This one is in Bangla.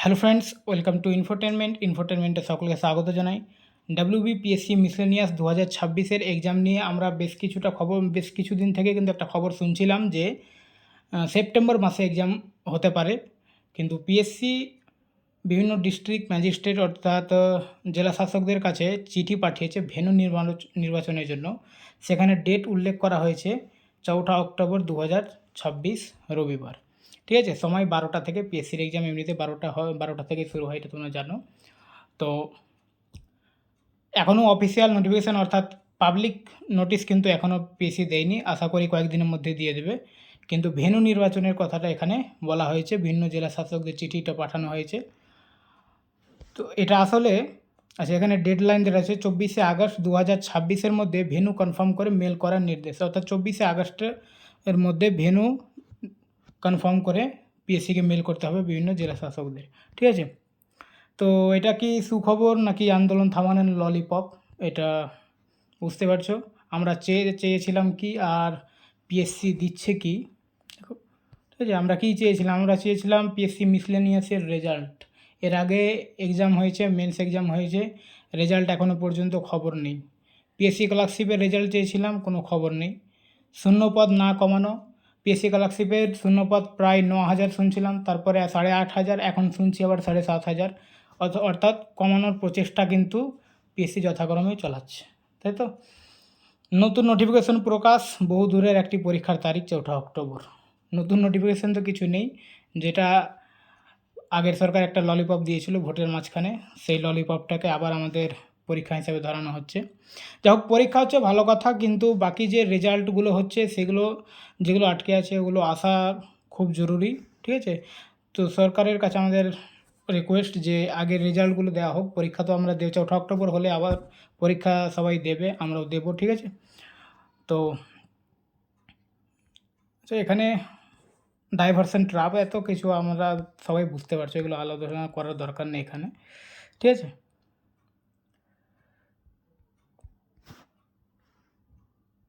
হ্যালো ফ্রেন্ডস, ওয়েলকাম টু ইনফোটেনমেন্টে সকলকে স্বাগত জানাই। WBPSC মিসলেনিয়াস 2026-এর এক্সাম নিয়ে আমরা বেশ কিছুদিন থেকে কিন্তু একটা খবর শুনছিলাম যে সেপ্টেম্বর মাসে এক্সাম হতে পারে। কিন্তু পিএসসি বিভিন্ন ডিস্ট্রিক্ট ম্যাজিস্ট্রেট অর্থাৎ জেলা শাসকদের কাছে চিঠি পাঠিয়েছে ভেন্যু নির্বাচনের জন্য। সেখানে ডেট উল্লেখ করা হয়েছে 4 অক্টোবর 2026 রবিবার। ঠিক আছে, সময় 12টা থেকে। পিএসসির এক্সাম এমনিতে 12টা থেকে শুরু হয়, এটা তোমরা জানো। তো এখনও অফিসিয়াল নোটিফিকেশান অর্থাৎ পাবলিক নোটিশ কিন্তু এখনও পিএসসি দেয়নি, আশা করি কয়েকদিনের মধ্যে দিয়ে দেবে। কিন্তু ভেন্যু নির্বাচনের কথাটা এখানে বলা হয়েছে, ভিন্ন জেলা শাসকদের চিঠিটা পাঠানো হয়েছে। তো এটা আসলে এখানে ডেডলাইন দেওয়া আছে 24শে আগস্ট 2026-এর মধ্যে ভেন্যু কনফার্ম করে মেল করার নির্দেশ, অর্থাৎ 24শে আগস্টের মধ্যে ভেন্যু কনফার্ম করে পিএসসিকে মেল করতে হবে বিভিন্ন জেলা শাসকদের। ঠিক আছে, তো এটা কি সুখবর নাকি আন্দোলন থামানোর ললিপপ, এটা বুঝতে পারছো। আমরা চেয়েছিলাম কি আর পিএসসি দিচ্ছে কি। ঠিক আছে, আমরা কী চেয়েছিলাম? আমরা চেয়েছিলাম পিএসসি মিসলেনিয়াসের রেজাল্ট। এর আগে এক্সাম হয়েছে, মেন্স এক্সাম হয়েছে, রেজাল্ট এখনও পর্যন্ত খবর নেই। পিএসসি স্কলারশিপের রেজাল্ট চেয়েছিলাম, কোনো খবর নেই। শূন্যপদ না কমানো, পিএসসি স্কলারশিপের শূন্যপদ প্রায় 9,000 শুনছিলাম, তারপরে 8,500, এখন শুনছি আবার 7,500, অর্থাৎ কমানোর প্রচেষ্টা কিন্তু পিএসসি যথাক্রমে চালাচ্ছে, তাই তো। নতুন নোটিফিকেশন প্রকাশ, বহু দূরের একটি পরীক্ষার তারিখ 4 অক্টোবর। নতুন নোটিফিকেশান তো কিছু নেই, যেটা আগের সরকার একটা ললিপপ দিয়েছিল ভোটের মাঝখানে, সেই ললিপপটাকে আবার আমাদের পরীক্ষা হিসাবে ধরানো হচ্ছে। যাই হোক, পরীক্ষা হচ্ছে ভালো কথা, কিন্তু বাকি যে রেজাল্টগুলো হচ্ছে সেগুলো যেগুলো আটকে আছে ওগুলো আসা খুব জরুরি। ঠিক আছে, তো সরকারের কাছে আমাদের রিকোয়েস্ট যে আগের রেজাল্টগুলো দেওয়া হোক। পরীক্ষা তো আমরা 4 অক্টোবর হলে আবার পরীক্ষা সবাই দেবে, আমরাও দেবো। ঠিক আছে, তো এখানে ডাইভারশন ট্রাপ এত কিছু আমরা সবাই বুঝতে পারছি, এগুলো আলোচনা করার দরকার নেই এখানে। ঠিক আছে।